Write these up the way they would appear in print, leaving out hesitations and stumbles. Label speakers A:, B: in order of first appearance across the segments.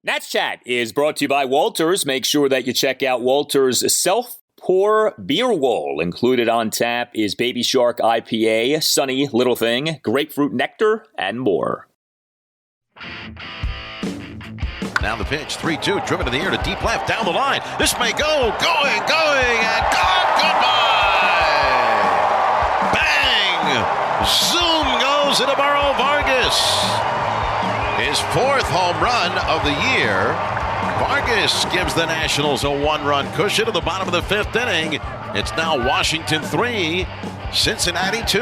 A: Nats Chat is brought to you by Walters. Make sure that you check out Walters' self-pour beer wall. Included on tap is Baby Shark IPA, Sunny Little Thing, Grapefruit Nectar, and more.
B: Now the pitch, 3-2, driven to the air to deep left, down the line. This may go, going, and gone. Goodbye! Bang! Zoom goes into Burrow Vargas. His fourth home run of the year. Vargas gives the Nationals a one-run cushion to the bottom of the fifth inning. It's now Washington 3, Cincinnati 2.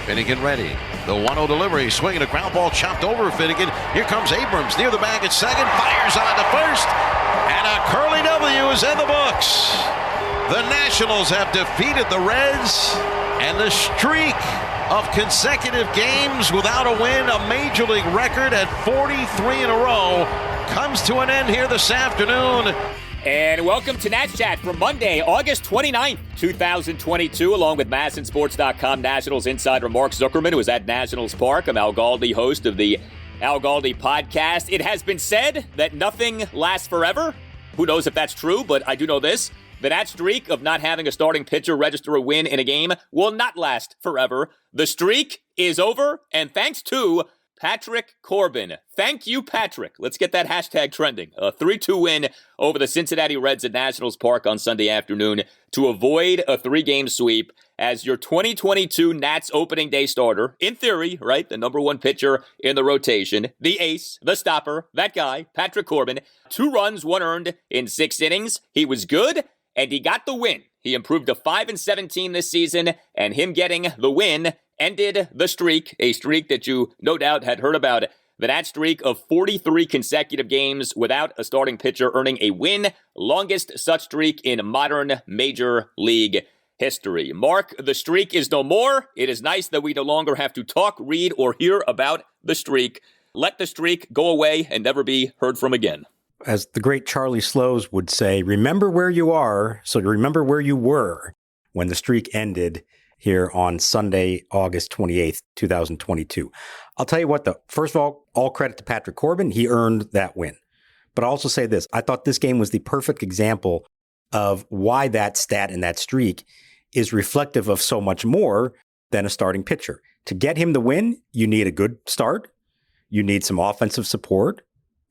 B: Finnegan ready. The 1-0 delivery, swinging a ground ball chopped over Finnegan. Here comes Abrams near the bag at second, fires on to first, and a curly W is in the books. The Nationals have defeated the Reds, and the streak of consecutive games without a win, a major league record at 43 in a row, comes to an end here this afternoon.
A: And welcome to Nats Chat for Monday, August 29th, 2022, along with MASNsports.com Nationals insider Mark Zuckerman, who is at Nationals Park. I'm Al Galdi, host of the Al Galdi podcast. It has been said that nothing lasts forever. Who knows if that's true, but I do know this. The Nats streak of not having a starting pitcher register a win in a game will not last forever. The streak is over, and thanks to Patrick Corbin. Thank you, Patrick. Let's get that hashtag trending. A 3-2 win over the Cincinnati Reds at Nationals Park on Sunday afternoon to avoid a 3-game sweep as your 2022 Nats opening day starter. In theory, right, the number one pitcher in the rotation, the ace, the stopper, that guy, Patrick Corbin. 2 runs, 1 earned in 6 innings. He was good, and he got the win. He improved to 5-17 this season, and him getting the win ended the streak, a streak that you no doubt had heard about. The Nats streak of 43 consecutive games without a starting pitcher earning a win, longest such streak in modern Major League history. Mark, the streak is no more. It is nice that we no longer have to talk, read, or hear about the streak. Let the streak go away and never be heard from again.
C: As the great Charlie Slows would say, remember where you are, so you remember where you were when the streak ended here on Sunday, August 28th, 2022. I'll tell you what, though. First of all credit to Patrick Corbin. He earned that win. But I'll also say this. I thought this game was the perfect example of why that stat and that streak is reflective of so much more than a starting pitcher. To get him the win, you need a good start. You need some offensive support.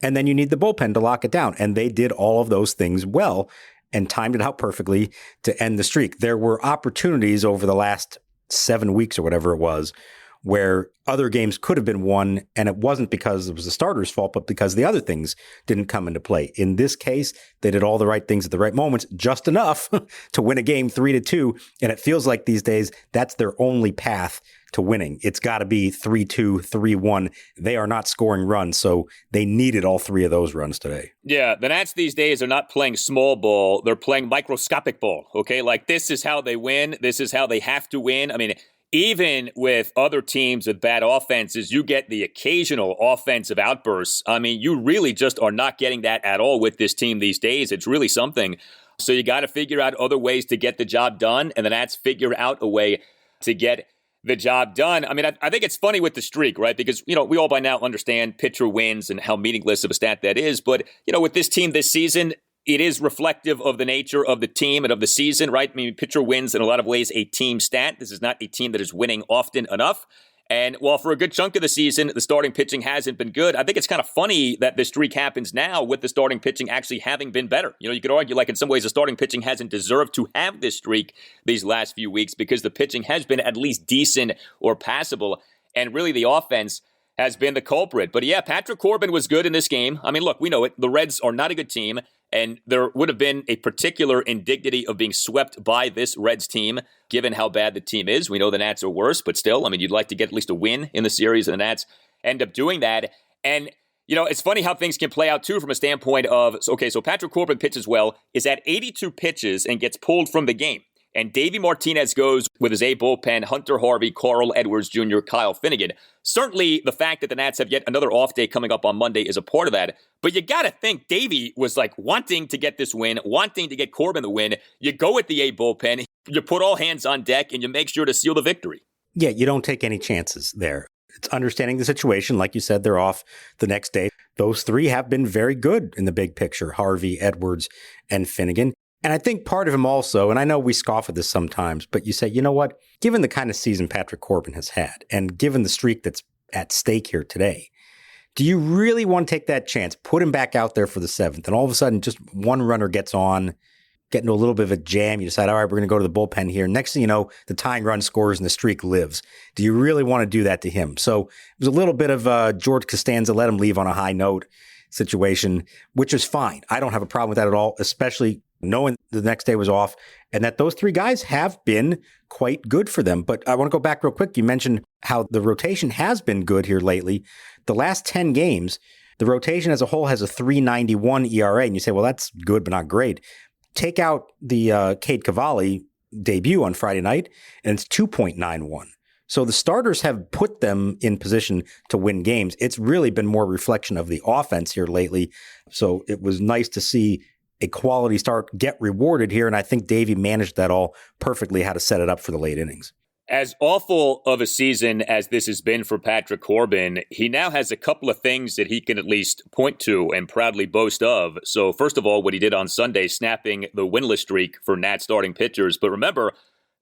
C: And then you need the bullpen to lock it down. And they did all of those things well and timed it out perfectly to end the streak. There were opportunities over the last 7 weeks or whatever it was where other games could have been won, and it wasn't because it was the starter's fault, but because the other things didn't come into play. In this case, they did all the right things at the right moments, just enough to win a game 3-2, and it feels like these days that's their only path to winning. It's got to be 3-2, 3-1. They are not scoring runs, so they needed all 3 of those runs today.
A: Yeah, the Nats these days are not playing small ball. They're playing microscopic ball, okay? Like, this is how they win. This is how they have to win. I mean, even with other teams with bad offenses, you get the occasional offensive outbursts. I mean, you really just are not getting that at all with this team these days. It's really something. So you got to figure out other ways to get the job done, and the Nats figure out a way to get the job done. I mean, I think it's funny with the streak, right? Because, we all by now understand pitcher wins and how meaningless of a stat that is. But, with this team this season, it is reflective of the nature of the team and of the season, right? I mean, pitcher wins in a lot of ways a team stat. This is not a team that is winning often enough. And while for a good chunk of the season, the starting pitching hasn't been good, I think it's kind of funny that this streak happens now with the starting pitching actually having been better. You could argue like in some ways the starting pitching hasn't deserved to have this streak these last few weeks because the pitching has been at least decent or passable. And really the offense has been the culprit. But yeah, Patrick Corbin was good in this game. I mean, look, we know it. The Reds are not a good team. And there would have been a particular indignity of being swept by this Reds team, given how bad the team is. We know the Nats are worse, but still, I mean, you'd like to get at least a win in the series, and the Nats end up doing that. And, it's funny how things can play out, too, from a standpoint of, so Patrick Corbin pitches well, is at 82 pitches and gets pulled from the game. And Davey Martinez goes with his A bullpen, Hunter Harvey, Carl Edwards Jr., Kyle Finnegan. Certainly, the fact that the Nats have yet another off day coming up on Monday is a part of that. But you got to think Davey was wanting to get this win, wanting to get Corbin the win. You go with the A bullpen, you put all hands on deck, and you make sure to seal the victory.
C: Yeah, you don't take any chances there. It's understanding the situation. Like you said, they're off the next day. those three have been very good in the big picture, Harvey, Edwards, and Finnegan. And I think part of him also, and I know we scoff at this sometimes, but you say, you know what, given the kind of season Patrick Corbin has had, and given the streak that's at stake here today, do you really want to take that chance, put him back out there for the seventh, and all of a sudden just one runner gets on, get into a little bit of a jam, you decide, all right, we're going to go to the bullpen here. Next thing you know, the tying run scores and the streak lives. Do you really want to do that to him? So it was a little bit of George Costanza, let him leave on a high note situation, which is fine. I don't have a problem with that at all, especially knowing the next day was off and that those three guys have been quite good for them. But I want to go back real quick. You mentioned how the rotation has been good here lately. The last 10 games, the rotation as a whole has a 3.91 ERA. And you say, well, that's good, but not great. Take out the Cade Cavalli debut on Friday night, and it's 2.91. So the starters have put them in position to win games. It's really been more reflection of the offense here lately. So it was nice to see a quality start get rewarded here. And I think Davey managed that all perfectly, how to set it up for the late innings.
A: As awful of a season as this has been for Patrick Corbin, he now has a couple of things that he can at least point to and proudly boast of. So first of all, what he did on Sunday, snapping the winless streak for Nats starting pitchers. But remember,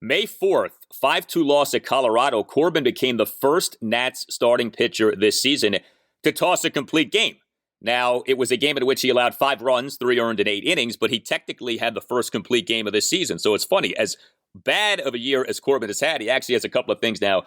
A: May 4th, 5-2 loss at Colorado, Corbin became the first Nats starting pitcher this season to toss a complete game. Now, it was a game in which he allowed 5 runs, 3 earned in 8 innings, but he technically had the first complete game of this season. So it's funny, as bad of a year as Corbin has had, he actually has a couple of things now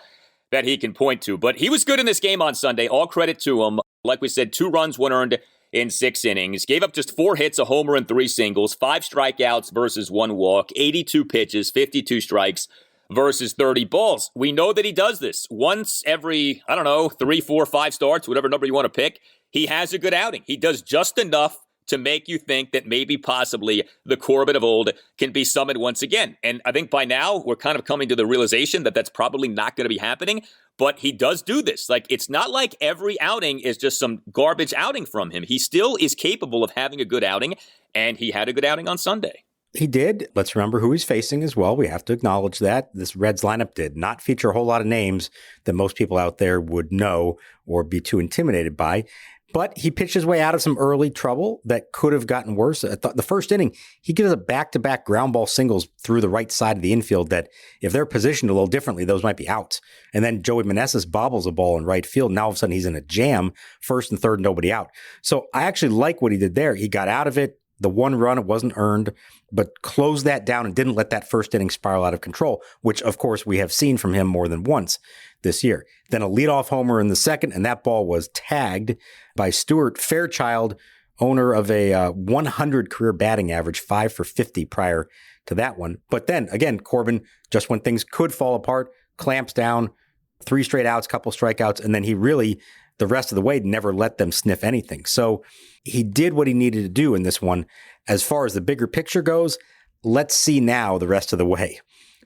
A: that he can point to. But he was good in this game on Sunday. All credit to him. Like we said, 2 runs, 1 earned in 6 innings. Gave up just 4 hits, a homer, and 3 singles. 5 strikeouts versus 1 walk. 82 pitches, 52 strikes versus 30 balls. We know that he does this once every, 3, 4, 5 starts, whatever number you want to pick. He has a good outing. He does just enough to make you think that maybe possibly the Corbin of old can be summoned once again. And I think by now we're kind of coming to the realization that that's probably not going to be happening, but he does do this. Like, it's not like every outing is just some garbage outing from him. He still is capable of having a good outing, and he had a good outing on Sunday.
C: He did. Let's remember who he's facing as well. We have to acknowledge that. This Reds lineup did not feature a whole lot of names that most people out there would know or be too intimidated by. But he pitched his way out of some early trouble that could have gotten worse. The first inning, he gives a back-to-back ground ball singles through the right side of the infield that if they're positioned a little differently, those might be outs. And then Joey Meneses bobbles a ball in right field. Now all of a sudden he's in a jam, first and third, nobody out. So I actually like what he did there. He got out of it. The 1 run, it wasn't earned, but closed that down and didn't let that first inning spiral out of control, which, of course, we have seen from him more than once this year. Then a leadoff homer in the second, and that ball was tagged by Stuart Fairchild, owner of a 100 career batting average, 5 for 50 prior to that one. But then, again, Corbin, just when things could fall apart, clamps down, 3 straight outs, couple strikeouts, and then he really, the rest of the way, never let them sniff anything. So he did what he needed to do in this one. As far as the bigger picture goes, let's see now the rest of the way.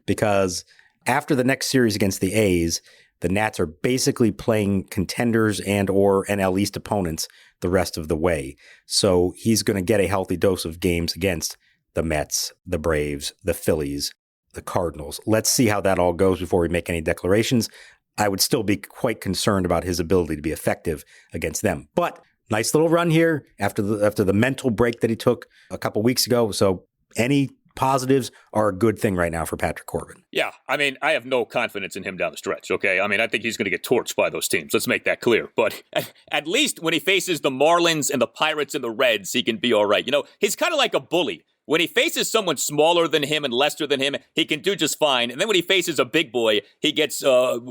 C: Because after the next series against the A's, the Nats are basically playing contenders and or NL East opponents the rest of the way. So he's going to get a healthy dose of games against the Mets, the Braves, the Phillies, the Cardinals. Let's see how that all goes before we make any declarations. I would still be quite concerned about his ability to be effective against them. But nice little run here after the mental break that he took a couple weeks ago. So any positives are a good thing right now for Patrick Corbin.
A: Yeah, I mean, I have no confidence in him down the stretch, okay? I mean, I think he's going to get torched by those teams. Let's make that clear. But at least when he faces the Marlins and the Pirates and the Reds, he can be all right. You know, he's kind of like a bully. When he faces someone smaller than him and lesser than him, he can do just fine. And then when he faces a big boy, he gets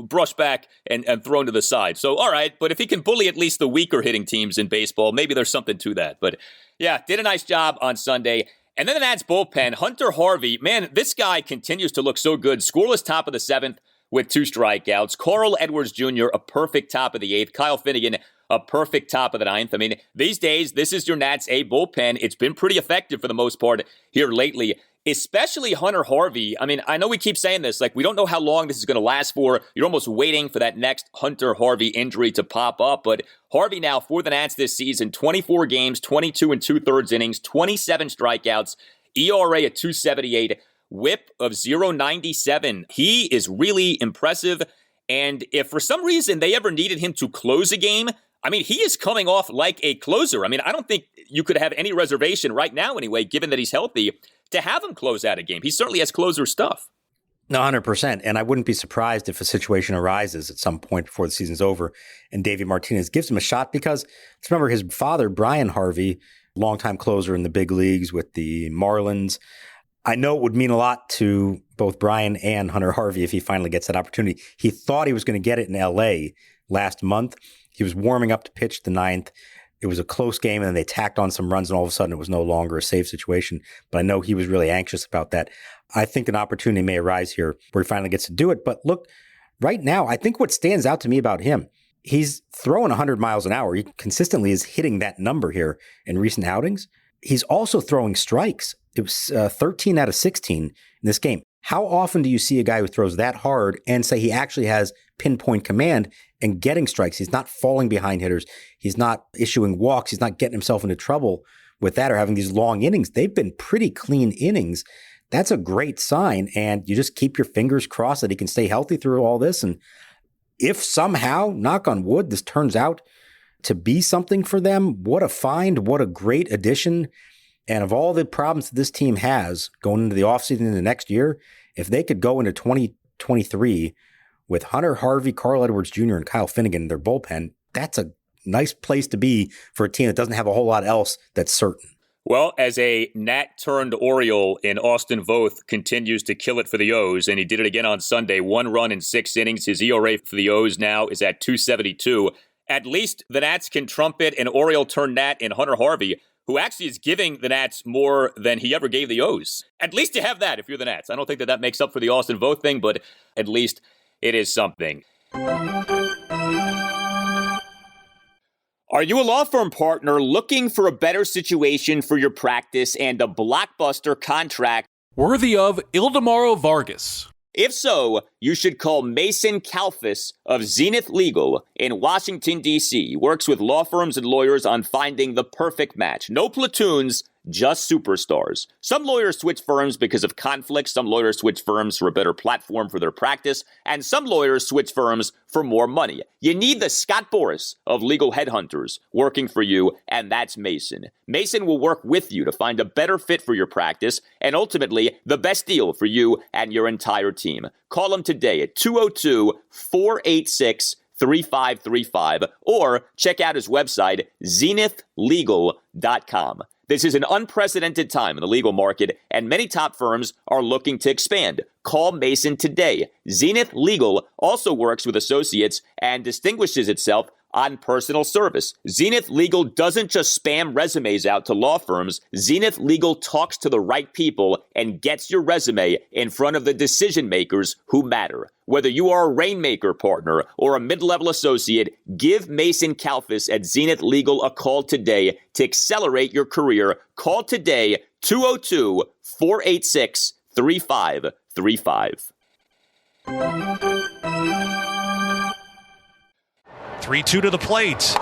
A: brushed back and thrown to the side. So, all right, but if he can bully at least the weaker hitting teams in baseball, maybe there's something to that. But yeah, did a nice job on Sunday. And then the Nats bullpen, Hunter Harvey, man, this guy continues to look so good. Scoreless top of the 7th with 2 strikeouts. Carl Edwards Jr., a perfect top of the 8th. Kyle Finnegan, a perfect top of the 9th. I mean, these days, this is your Nats A bullpen. It's been pretty effective for the most part here lately, especially Hunter Harvey. I mean, I know we keep saying this, like, we don't know how long this is going to last for. You're almost waiting for that next Hunter Harvey injury to pop up. But Harvey now for the Nats this season, 24 games, 22 2/3 innings, 27 strikeouts, ERA at 2.78, whip of 0.97. He is really impressive. And if for some reason they ever needed him to close a game, I mean, he is coming off like a closer. I mean, I don't think you could have any reservation right now anyway, given that he's healthy, to have him close out a game. He certainly has closer stuff.
C: No, 100%. And I wouldn't be surprised if a situation arises at some point before the season's over and Davey Martinez gives him a shot because let's remember his father, Brian Harvey, longtime closer in the big leagues with the Marlins. I know it would mean a lot to both Brian and Hunter Harvey if he finally gets that opportunity. He thought he was going to get it in L.A. last month. He was warming up to pitch the ninth. It was a close game, and then they tacked on some runs, and all of a sudden it was no longer a safe situation. But I know he was really anxious about that. I think an opportunity may arise here where he finally gets to do it. But look, right now, I think what stands out to me about him, he's throwing 100 miles an hour. He consistently is hitting that number here in recent outings. He's also throwing strikes. It was 13 out of 16 in this game. How often do you see a guy who throws that hard and say he actually has pinpoint command and getting strikes? He's not falling behind hitters. He's not issuing walks. He's not getting himself into trouble with that or having these long innings. They've been pretty clean innings. That's a great sign. And you just keep your fingers crossed that he can stay healthy through all this. And if somehow, knock on wood, this turns out to be something for them, what a find, what a great addition. And of all the problems that this team has going into the offseason in the next year, if they could go into 2023 with Hunter Harvey, Carl Edwards Jr., and Kyle Finnegan in their bullpen, that's a nice place to be for a team that doesn't have a whole lot else that's certain.
A: Well, as a Nat-turned-Oriole in Austin Voit continues to kill it for the O's, and he did it again on Sunday, 1 run in 6 innings. His ERA for the O's now is at 2.72. At least the Nats can trumpet an Oriole-turned-Nat in Hunter Harvey, who actually is giving the Nats more than he ever gave the O's. At least you have that if you're the Nats. I don't think that makes up for the Austin Voit thing, but at least it is something. Are you a law firm partner looking for a better situation for your practice and a blockbuster contract
D: worthy of Ildemaro Vargas?
A: If so, you should call Mason Kalfas of Zenith Legal in Washington, D.C. He works with law firms and lawyers on finding the perfect match. No platoons, just superstars. Some lawyers switch firms because of conflicts. Some lawyers switch firms for a better platform for their practice. And some lawyers switch firms for more money. You need the Scott Boras of legal headhunters working for you, and that's Mason. Mason will work with you to find a better fit for your practice and ultimately the best deal for you and your entire team. Call him today at 202-486-3535 or check out his website, zenithlegal.com. This is an unprecedented time in the legal market, and many top firms are looking to expand. Call Mason today. Zenith Legal also works with associates and distinguishes itself on personal service. Zenith Legal doesn't just spam resumes out to law firms. Zenith Legal talks to the right people and gets your resume in front of the decision makers who matter. Whether you are a Rainmaker partner or a mid-level associate, give Mason Kalfas at Zenith Legal a call today to accelerate your career. Call today, 202-486-3535.
E: 3-2 to the plate,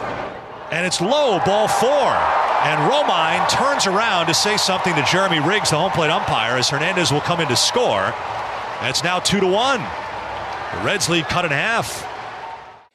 E: and it's low, ball 4. And Romine turns around to say something to Jeremy Riggs, the home plate umpire, as Hernandez will come in to score. And it's now 2-1. The Reds lead cut in half.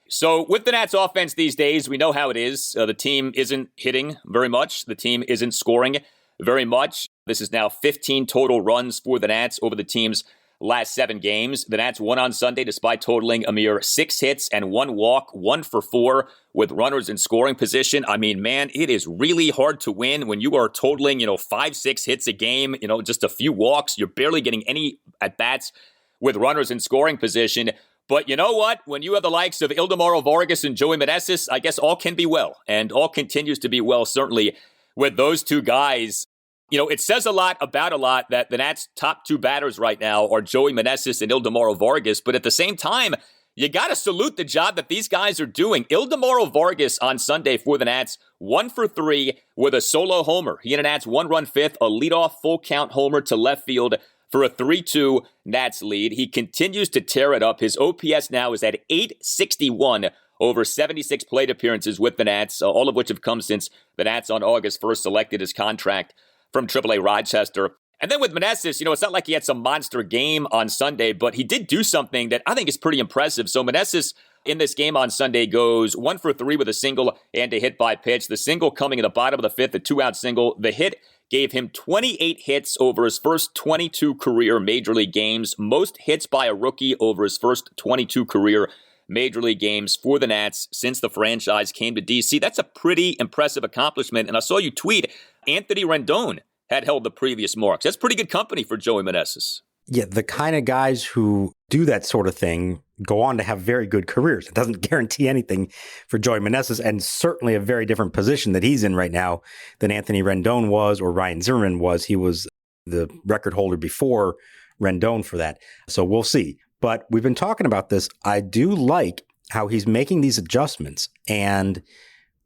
A: So with the Nats offense these days, we know how it is. The team isn't hitting very much. The team isn't scoring very much. This is now 15 total runs for the Nats over the team's last 7 games. The Nats won on Sunday despite totaling a mere 6 hits and 1 walk, 1 for 4 with runners in scoring position. I mean, man, it is really hard to win when you are totaling, 5-6 hits a game, just a few walks. You're barely getting any at-bats with runners in scoring position. But you know what? When you have the likes of Ildemaro Vargas and Joey Meneses, I guess all can be well, and all continues to be well, certainly with those two guys. It says a lot about a lot that the Nats' top 2 batters right now are Joey Meneses and Ildemaro Vargas, but at the same time, you got to salute the job that these guys are doing. Ildemaro Vargas on Sunday for the Nats, 1 for 3 with a solo homer. He and a Nats 1-run fifth, a leadoff full-count homer to left field for a 3-2 Nats lead. He continues to tear it up. His OPS now is at .861 over 76 plate appearances with the Nats, all of which have come since the Nats on August 1st selected his contract from AAA Rochester. And then with Meneses, it's not like he had some monster game on Sunday, but he did do something that I think is pretty impressive. So Meneses in this game on Sunday goes 1 for 3 with a single and a hit by pitch. The single coming in the bottom of the fifth, a 2-out single. The hit gave him 28 hits over his first 22 career Major League games. Most hits by a rookie over his first 22 career Major League games for the Nats since the franchise came to D.C. That's a pretty impressive accomplishment. And I saw you tweet Anthony Rendon had held the previous marks. That's pretty good company for Joey Meneses.
C: Yeah, the kind of guys who do that sort of thing go on to have very good careers. It doesn't guarantee anything for Joey Meneses, and certainly a very different position that he's in right now than Anthony Rendon was or Ryan Zimmerman was. He was the record holder before Rendon for that. So we'll see. But we've been talking about this. I do like how he's making these adjustments. And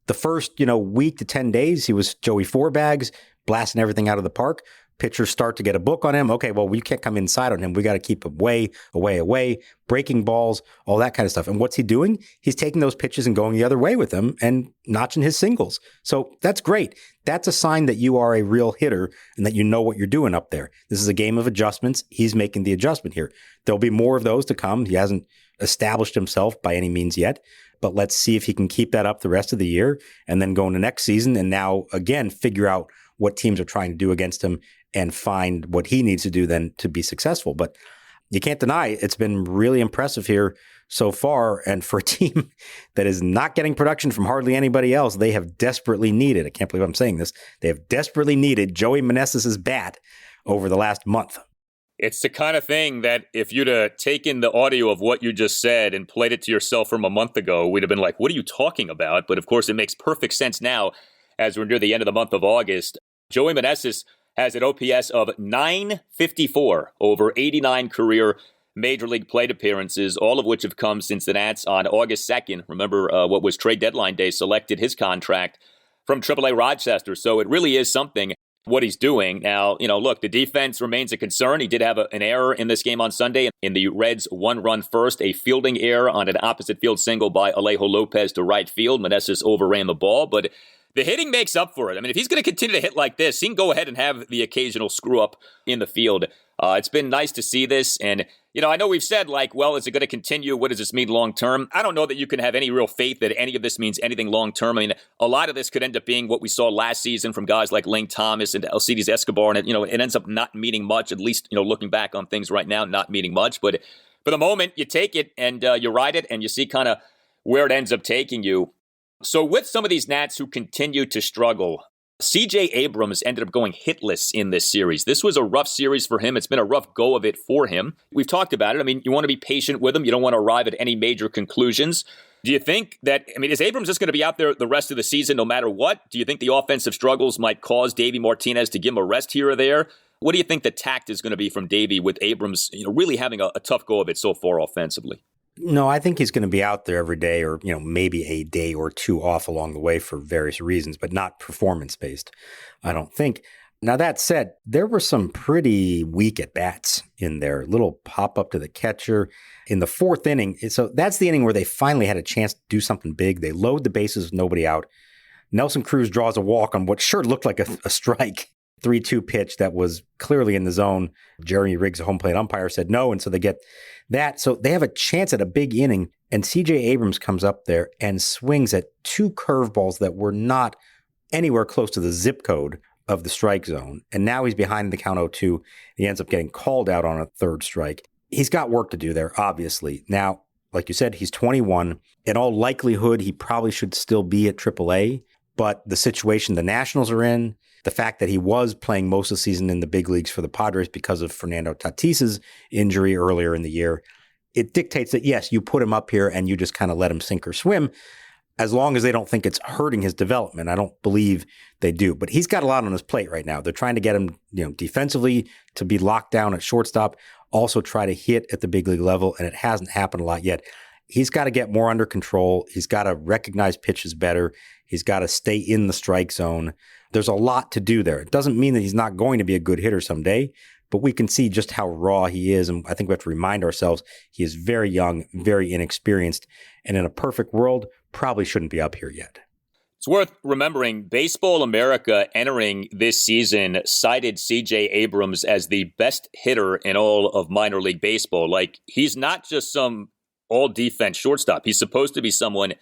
C: the first, week to 10 days, he was Joey Four Bags, blasting everything out of the park. Pitchers start to get a book on him. Okay, well, we can't come inside on him. We got to keep away, breaking balls, all that kind of stuff. And what's he doing? He's taking those pitches and going the other way with them and notching his singles. So that's great. That's a sign that you are a real hitter and that you know what you're doing up there. This is a game of adjustments. He's making the adjustment here. There'll be more of those to come. He hasn't established himself by any means yet, but let's see if he can keep that up the rest of the year and then go into next season and now, again, figure out what teams are trying to do against him and find what he needs to do then to be successful. But you can't deny it's been really impressive here so far. And for a team that is not getting production from hardly anybody else, they have desperately needed, I can't believe I'm saying this, they have desperately needed Joey Meneses' bat over the last month.
A: It's the kind of thing that if you'd taken the audio of what you just said and played it to yourself from a month ago, we'd have been like, what are you talking about? But of course, it makes perfect sense now as we're near the end of the month of August. Joey Meneses has an OPS of 954 over 89 career Major League plate appearances, all of which have come since the Nats on August 2nd. Remember what was trade deadline day, selected his contract from AAA Rochester. So it really is something what he's doing. Now, look, the defense remains a concern. He did have an error in this game on Sunday in the Reds' one-run first, a fielding error on an opposite field single by Alejo Lopez to right field. Meneses overran the ball, but the hitting makes up for it. I mean, if he's going to continue to hit like this, he can go ahead and have the occasional screw up in the field. It's been nice to see this. And, I know we've said is it going to continue? What does this mean long term? I don't know that you can have any real faith that any of this means anything long term. I mean, a lot of this could end up being what we saw last season from guys like Lane Thomas and Alcides Escobar. And, it ends up not meaning much, at least, looking back on things right now, not meaning much. But for the moment, you take it and you ride it and you see kind of where it ends up taking you. So with some of these Nats who continue to struggle, C.J. Abrams ended up going hitless in this series. This was a rough series for him. It's been a rough go of it for him. We've talked about it. I mean, you want to be patient with him. You don't want to arrive at any major conclusions. Do you think that, is Abrams just going to be out there the rest of the season no matter what? Do you think the offensive struggles might cause Davey Martinez to give him a rest here or there? What do you think the tact is going to be from Davey with Abrams, really having a tough go of it so far offensively?
C: No, I think he's going to be out there every day or, maybe a day or two off along the way for various reasons, but not performance-based, I don't think. Now, that said, there were some pretty weak at-bats in there. Little pop-up to the catcher in the fourth inning. So that's the inning where they finally had a chance to do something big. They load the bases with nobody out. Nelson Cruz draws a walk on what sure looked like a strike. 3-2 pitch that was clearly in the zone. Jeremy Riggs, a home plate umpire, said no, and so they get that. So they have a chance at a big inning, and C.J. Abrams comes up there and swings at two curveballs that were not anywhere close to the zip code of the strike zone. And now he's behind the count 0-2. He ends up getting called out on a third strike. He's got work to do there, obviously. Now, like you said, he's 21. In all likelihood, he probably should still be at AAA, but the situation the Nationals are in, the fact that he was playing most of the season in the big leagues for the Padres because of Fernando Tatis's injury earlier in the year, it dictates that, yes, you put him up here and you just kind of let him sink or swim as long as they don't think it's hurting his development. I don't believe they do. But he's got a lot on his plate right now. They're trying to get him, defensively to be locked down at shortstop, also try to hit at the big league level, and it hasn't happened a lot yet. He's got to get more under control. He's got to recognize pitches better. He's got to stay in the strike zone. There's a lot to do there. It doesn't mean that he's not going to be a good hitter someday, but we can see just how raw he is. And I think we have to remind ourselves he is very young, very inexperienced, and in a perfect world, probably shouldn't be up here yet.
A: It's worth remembering Baseball America entering this season cited C.J. Abrams as the best hitter in all of minor league baseball. Like, he's not just some all-defense shortstop. He's supposed to be someone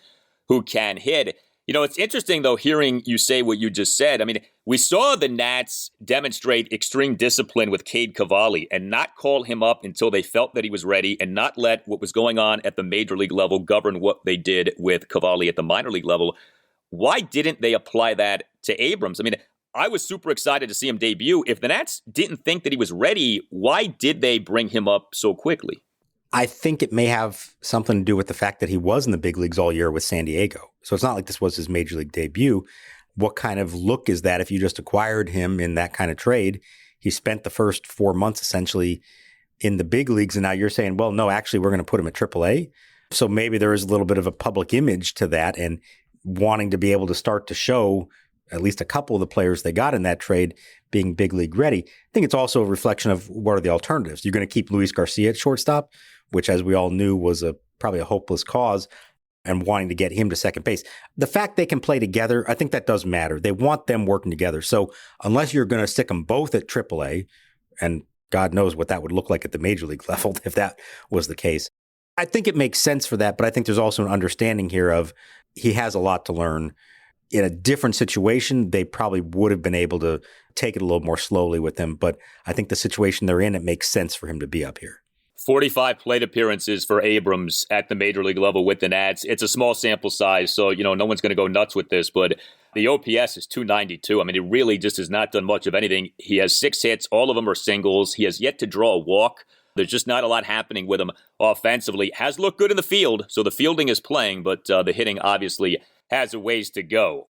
A: who can hit. It's interesting, though, hearing you say what you just said. I mean, we saw the Nats demonstrate extreme discipline with Cade Cavalli and not call him up until they felt that he was ready and not let what was going on at the major league level govern what they did with Cavalli at the minor league level. Why didn't they apply that to Abrams? I mean, I was super excited to see him debut. If the Nats didn't think that he was ready, why did they bring him up so quickly?
C: I think it may have something to do with the fact that he was in the big leagues all year with San Diego. So it's not like this was his major league debut. What kind of look is that if you just acquired him in that kind of trade? He spent the first 4 months essentially in the big leagues, and now you're saying, well, no, actually, we're going to put him at AAA. So maybe there is a little bit of a public image to that and wanting to be able to start to show at least a couple of the players they got in that trade being big league ready. I think it's also a reflection of what are the alternatives. You're going to keep Luis Garcia at shortstop, which, as we all knew, was probably a hopeless cause, and wanting to get him to second base. The fact they can play together, I think that does matter. They want them working together. So unless you're going to stick them both at AAA, and God knows what that would look like at the major league level if that was the case, I think it makes sense for that. But I think there's also an understanding here of he has a lot to learn. In a different situation, they probably would have been able to take it a little more slowly with him. But I think the situation they're in, it makes sense for him to be up here.
A: 45 plate appearances for Abrams at the major league level with the Nats. It's a small sample size, so, no one's going to go nuts with this, but the OPS is 292. I mean, he really just has not done much of anything. He has 6 hits. All of them are singles. He has yet to draw a walk. There's just not a lot happening with him offensively. Has looked good in the field, so the fielding is playing, but the hitting obviously has a ways to go.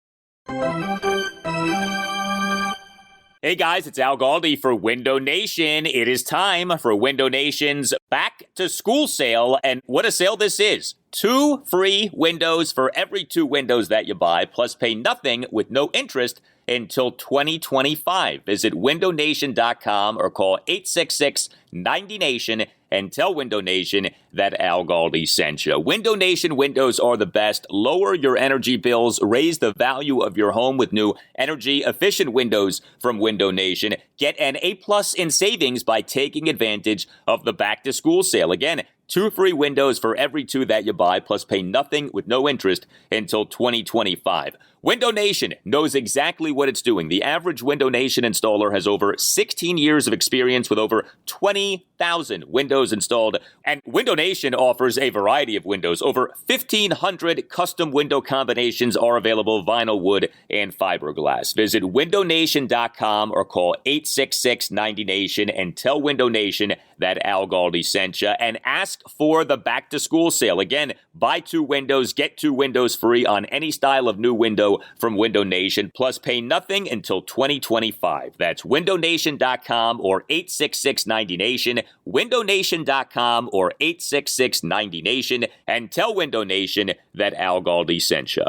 A: Hey guys, it's Al Galdi for Window Nation. It is time for Window Nation's Back to School sale, and what a sale this is. 2 free windows for every 2 windows that you buy, plus pay nothing with no interest until 2025. Visit windownation.com or call 866-90NATION and tell Window Nation that Al Galdi sent you. Window Nation windows are the best. Lower your energy bills, raise the value of your home with new energy-efficient windows from Window Nation. Get an A+ in savings by taking advantage of the back-to-school sale. Again, 2 free windows for every 2 that you buy, plus pay nothing with no interest until 2025. Window Nation knows exactly what it's doing. The average Window Nation installer has over 16 years of experience with over 20,000 windows installed. And Window Nation offers a variety of windows. Over 1,500 custom window combinations are available: vinyl, wood, and fiberglass. Visit windownation.com or call 866-90NATION and tell Window Nation that Al Galdi sent you. And ask for the back-to-school sale. Again, buy 2 windows, get 2 windows free on any style of new window from Window Nation, plus pay nothing until 2025. That's windownation.com or 866-90NATION, windownation.com or 866-90NATION, and tell Window Nation that Al Galdi sent you.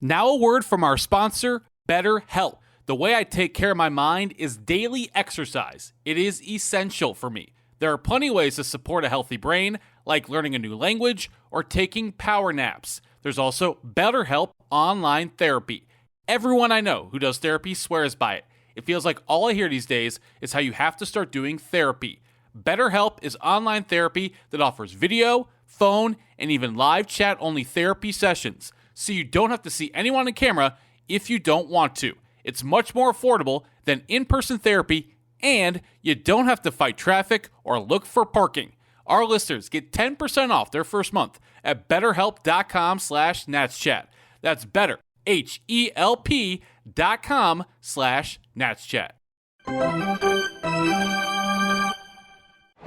D: Now a word from our sponsor, BetterHelp. The way I take care of my mind is daily exercise. It is essential for me. There are plenty of ways to support a healthy brain, like learning a new language or taking power naps. There's also BetterHelp online therapy. Everyone I know who does therapy swears by it. It feels like all I hear these days is how you have to start doing therapy. BetterHelp is online therapy that offers video, phone, and even live chat-only therapy sessions, so you don't have to see anyone on camera if you don't want to. It's much more affordable than in-person therapy, and you don't have to fight traffic or look for parking. Our listeners get 10% off their first month at betterhelp.com/natschat. That's better, HELP.com/natschat.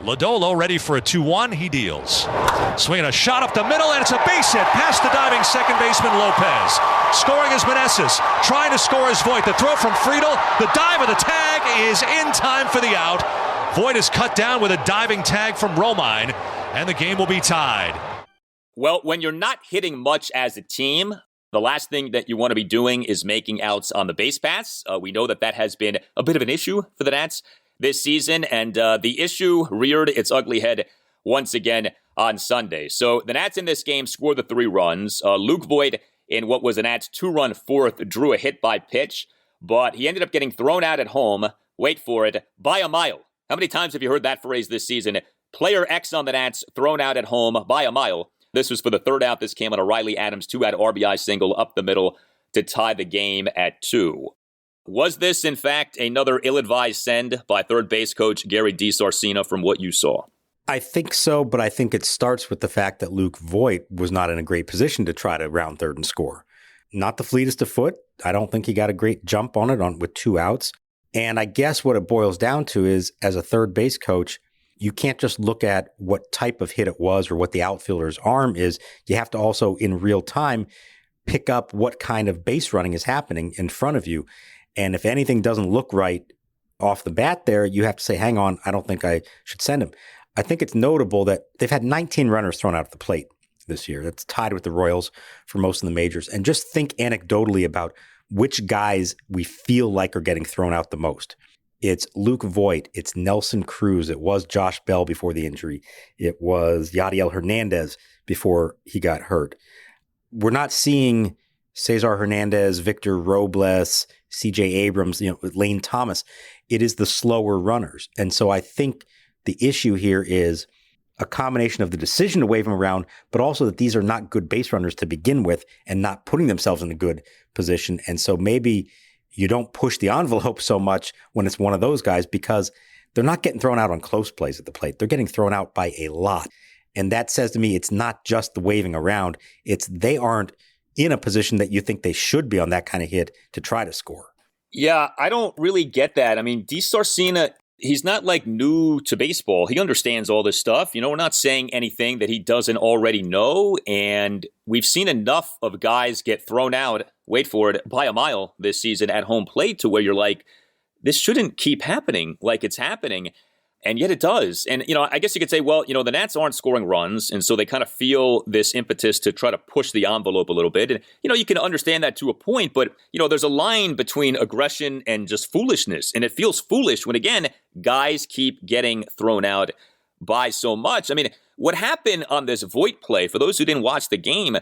E: Lodolo ready for a 2-1. He deals. Swinging a shot up the middle, and it's a base hit past the diving second baseman Lopez. Scoring is Meneses. Trying to score is Voit. The throw from Friedel. The dive of the tag is in time for the out. Voit is cut down with a diving tag from Romine, and the game will be tied.
A: Well, when you're not hitting much as a team, the last thing that you want to be doing is making outs on the base paths. We know that has been a bit of an issue for the Nats this season, and the issue reared its ugly head once again on Sunday. So the Nats in this game scored the 3 runs. Luke Voit, in what was the Nats' 2-run fourth, drew a hit by pitch, but he ended up getting thrown out at home, wait for it, by a mile. How many times have you heard that phrase this season? Player X on the Nats thrown out at home by a mile. This was for the third out. This came on a Riley Adams 2-out RBI single up the middle to tie the game at 2. Was this, in fact, another ill-advised send by third base coach Gary DiSarcina from what you saw?
C: I think so, but I think it starts with the fact that Luke Voit was not in a great position to try to round third and score. Not the fleetest of foot. I don't think he got a great jump on it with 2 outs. And I guess what it boils down to is, as a third base coach, you can't just look at what type of hit it was or what the outfielder's arm is. You have to also, in real time, pick up what kind of base running is happening in front of you. And if anything doesn't look right off the bat there, you have to say, hang on, I don't think I should send him. I think it's notable that they've had 19 runners thrown out at the plate this year. That's tied with the Royals for most of the majors. And just think anecdotally about which guys we feel like are getting thrown out the most. It's Luke Voit. It's Nelson Cruz. It was Josh Bell before the injury. It was Yadiel Hernandez before he got hurt. We're not seeing Cesar Hernandez, Victor Robles, CJ Abrams, Lane Thomas. It is the slower runners. And so I think the issue here is a combination of the decision to wave them around, but also that these are not good base runners to begin with and not putting themselves in a good position. And so maybe you don't push the envelope so much when it's one of those guys because they're not getting thrown out on close plays at the plate. They're getting thrown out by a lot. And that says to me, it's not just the waving around. It's they aren't in a position that you think they should be on that kind of hit to try to score.
A: Yeah, I don't really get that. I mean, DiSarcina, he's not like new to baseball. He understands all this stuff. We're not saying anything that he doesn't already know. And we've seen enough of guys get thrown out, wait for it, by a mile this season at home plate to where you're like, this shouldn't keep happening like it's happening. And yet it does. And, I guess you could say, well, the Nats aren't scoring runs. And so they kind of feel this impetus to try to push the envelope a little bit. And, you can understand that to a point. But, there's a line between aggression and just foolishness. And it feels foolish when, again, guys keep getting thrown out by so much. I mean, what happened on this Voit play, for those who didn't watch the game,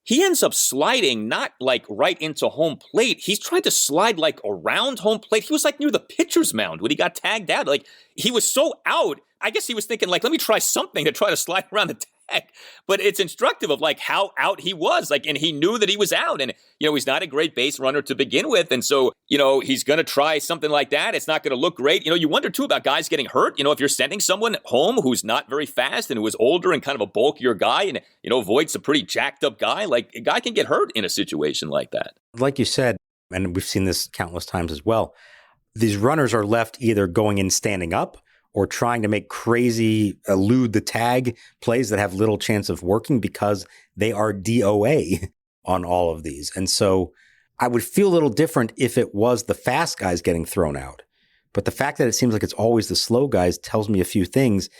A: he ends up sliding not like right into home plate. He's tried to slide like around home plate. He was like near the pitcher's mound when he got tagged out. Like he was so out. I guess he was thinking like, let me try something to try to slide around the tag. But it's instructive of like how out he was. Like, and he knew that he was out. And, he's not a great base runner to begin with. And so, he's going to try something like that. It's not going to look great. You wonder too about guys getting hurt. If you're sending someone home who's not very fast and who is older and kind of a bulkier guy, and, Voigt's a pretty jacked up guy, like a guy can get hurt in a situation like that.
C: Like you said, and we've seen this countless times as well, these runners are left either going in standing up or trying to make crazy elude the tag plays that have little chance of working because they are DOA on all of these. And so I would feel a little different if it was the fast guys getting thrown out. But the fact that it seems like it's always the slow guys tells me a few things.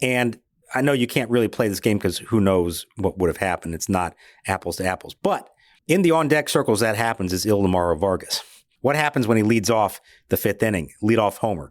C: And I know you can't really play this game because who knows what would have happened. It's not apples to apples. But in the on-deck circles, that happens is Ildemaro Vargas. What happens when he leads off the fifth inning, lead-off homer?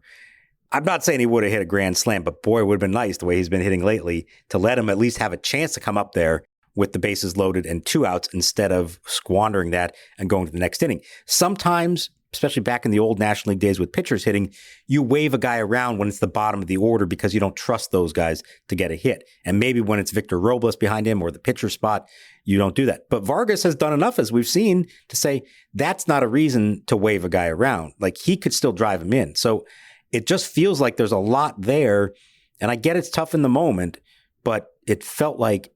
C: I'm not saying he would have hit a grand slam, but boy, it would have been nice the way he's been hitting lately to let him at least have a chance to come up there with the bases loaded and 2 outs instead of squandering that and going to the next inning. Sometimes, especially back in the old National League days with pitchers hitting, you wave a guy around when it's the bottom of the order because you don't trust those guys to get a hit. And maybe when it's Victor Robles behind him or the pitcher spot, you don't do that. But Vargas has done enough, as we've seen, to say that's not a reason to wave a guy around. Like he could still drive him in. So it just feels like there's a lot there. And I get it's tough in the moment, but it felt like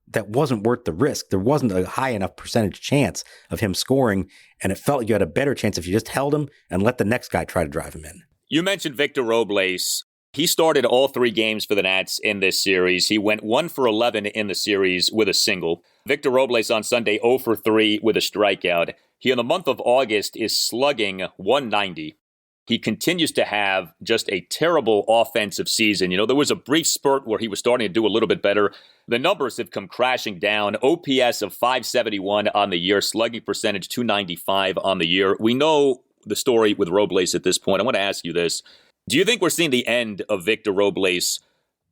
C: that wasn't worth the risk. There wasn't a high enough percentage chance of him scoring. And it felt like you had a better chance if you just held him and let the next guy try to drive him in.
A: You mentioned Victor Robles. He started all 3 games for the Nats in this series. He went 1 for 11 in the series with a single. Victor Robles on Sunday 0 for 3 with a strikeout. He in the month of August is slugging 190. He continues to have just a terrible offensive season. There was a brief spurt where he was starting to do a little bit better. The numbers have come crashing down. OPS of 571 on the year, slugging percentage 295 on the year. We know the story with Robles at this point. I want to ask you this. Do you think we're seeing the end of Victor Robles,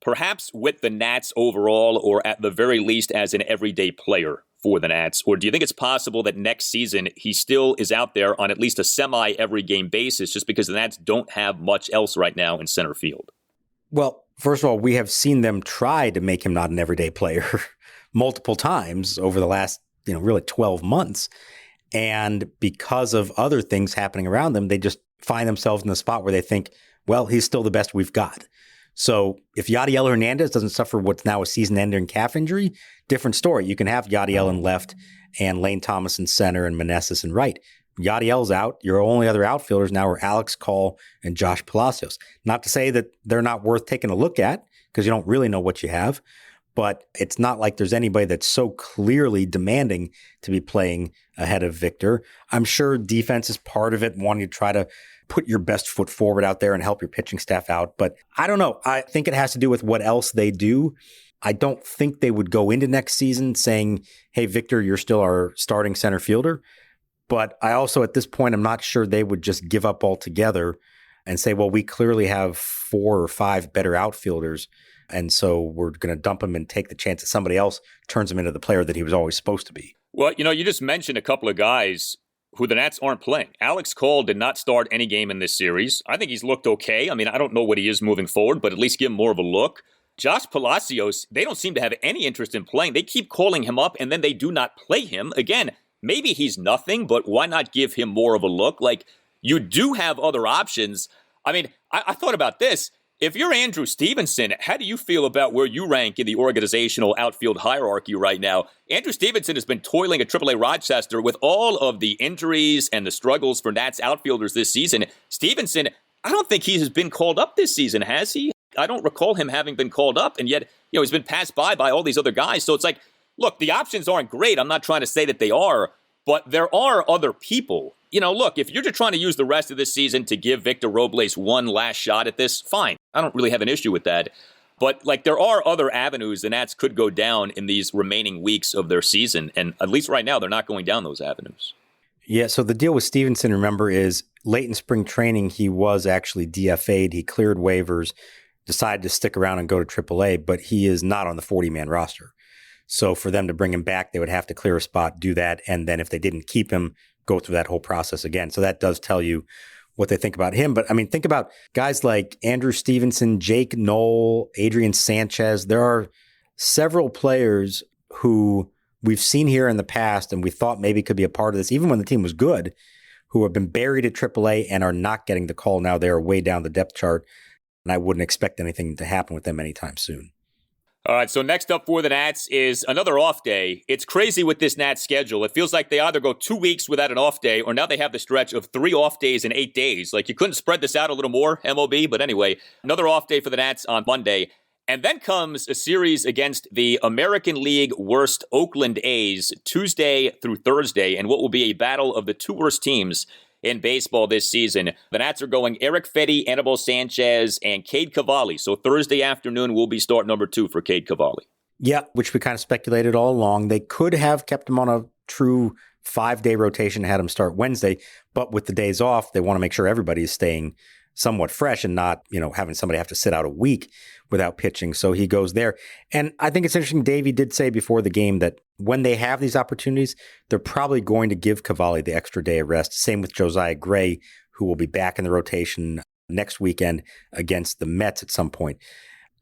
A: perhaps with the Nats overall, or at the very least as an everyday player for the Nats? Or do you think it's possible that next season he still is out there on at least a semi-every game basis just because the Nats don't have much else right now in center field?
C: Well, First of all, we have seen them try to make him not an everyday player multiple times over the last, really 12 months. And because of other things happening around them, they just find themselves in the spot where they think, well, he's still the best we've got. So if Yadiel Hernandez doesn't suffer what's now a season-ending calf injury, different story. You can have Yadiel in left and Lane Thomas in center and Meneses in right. Yadiel's out. Your only other outfielders now are Alex Call and Josh Palacios. Not to say that they're not worth taking a look at, because you don't really know what you have, but it's not like there's anybody that's so clearly demanding to be playing ahead of Victor. I'm sure defense is part of it, wanting to try to put your best foot forward out there and help your pitching staff out. But I don't know. I think it has to do with what else they do. I don't think they would go into next season saying, hey, Victor, you're still our starting center fielder. But I also, at this point, I'm not sure they would just give up altogether and say, well, we clearly have 4 or 5 better outfielders, and so we're going to dump him and take the chance that somebody else turns him into the player that he was always supposed to be.
A: Well, you just mentioned a couple of guys who the Nats aren't playing. Alex Cole did not start any game in this series. I think he's looked okay. I mean, I don't know what he is moving forward, but at least give him more of a look. Josh Palacios, they don't seem to have any interest in playing. They keep calling him up, and then they do not play him. Again, maybe he's nothing, but why not give him more of a look? Like, you do have other options. I mean, I thought about this. If you're Andrew Stevenson, how do you feel about where you rank in the organizational outfield hierarchy right now? Andrew Stevenson has been toiling at AAA Rochester with all of the injuries and the struggles for Nats outfielders this season. Stevenson, I don't think he has been called up this season, has he? I don't recall him having been called up, and yet, he's been passed by all these other guys. So it's like, look, the options aren't great. I'm not trying to say that they are, but there are other people. Look, if you're just trying to use the rest of this season to give Victor Robles one last shot at this, fine. I don't really have an issue with that. But, there are other avenues the Nats could go down in these remaining weeks of their season. And at least right now, they're not going down those avenues.
C: Yeah, so the deal with Stevenson, remember, is late in spring training, he was actually DFA'd. He cleared waivers, decided to stick around and go to AAA, but he is not on the 40-man roster. So for them to bring him back, they would have to clear a spot, do that, and then if they didn't keep him, go through that whole process again. So that does tell you what they think about him. But I mean, think about guys like Andrew Stevenson, Jake Knoll, Adrian Sanchez. There are several players who we've seen here in the past and we thought maybe could be a part of this, even when the team was good, who have been buried at AAA and are not getting the call now. They are way down the depth chart, and I wouldn't expect anything to happen with them anytime soon.
A: All right, so next up for the Nats is another off day. It's crazy with this Nats schedule. It feels like they either go 2 weeks without an off day, or now they have the stretch of 3 off days in 8 days. Like, you couldn't spread this out a little more, MLB? But anyway, another off day for the Nats on Monday. And then comes a series against the American League worst Oakland A's Tuesday through Thursday, and what will be a battle of the 2 worst teams in baseball this season. The Nats are going Eric Fedde, Anibal Sanchez, and Cade Cavalli. So Thursday afternoon will be start number 2 for Cade Cavalli.
C: Yeah, which we kind of speculated all along. They could have kept him on a true 5-day rotation, had him start Wednesday, but with the days off, they want to make sure everybody is staying somewhat fresh and not, having somebody have to sit out a week without pitching. So he goes there. And I think it's interesting, Davey did say before the game that when they have these opportunities, they're probably going to give Cavalli the extra day of rest. Same with Josiah Gray, who will be back in the rotation next weekend against the Mets at some point.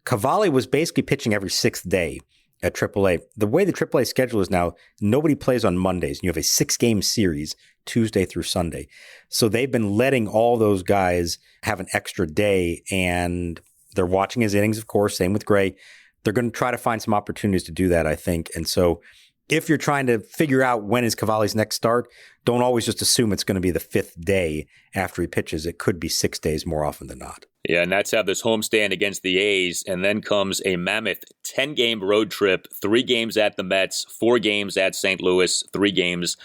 C: Cavalli was basically pitching every 6th day at AAA. The way the AAA schedule is now, nobody plays on Mondays. You have a 6-game series, Tuesday through Sunday. So they've been letting all those guys have an extra day, and they're watching his innings, of course, same with Gray. They're going to try to find some opportunities to do that, I think. And so if you're trying to figure out when is Cavalli's next start, don't always just assume it's going to be the 5th day after he pitches. It could be 6 days more often than not.
A: Yeah, and Nats have this homestand against the A's, and then comes a mammoth 10-game road trip, 3 games at the Mets, 4 games at St. Louis, 3 games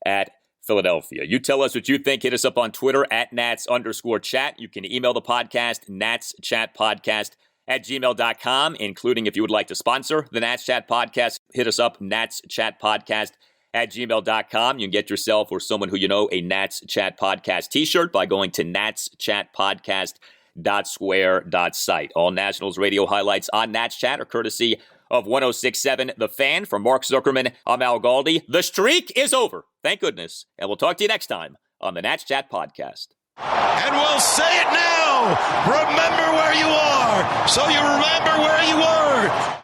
A: at Philadelphia. You tell us what you think. Hit us up on Twitter at Nats_chat. You can email the podcast, natschatpodcast@gmail.com, including if you would like to sponsor the Nats Chat Podcast. Hit us up, natschatpodcast@gmail.com. You can get yourself or someone who you know a Nats Chat Podcast t-shirt by going to natschatpodcast.square.site. All Nationals radio highlights on Nats Chat are courtesy of 106.7 The Fan. From Mark Zuckerman, I'm Al Galdi. The streak is over, thank goodness, and we'll talk to you next time on the Nats Chat Podcast.
B: And we'll say it now. Remember where you are, so you remember where you were.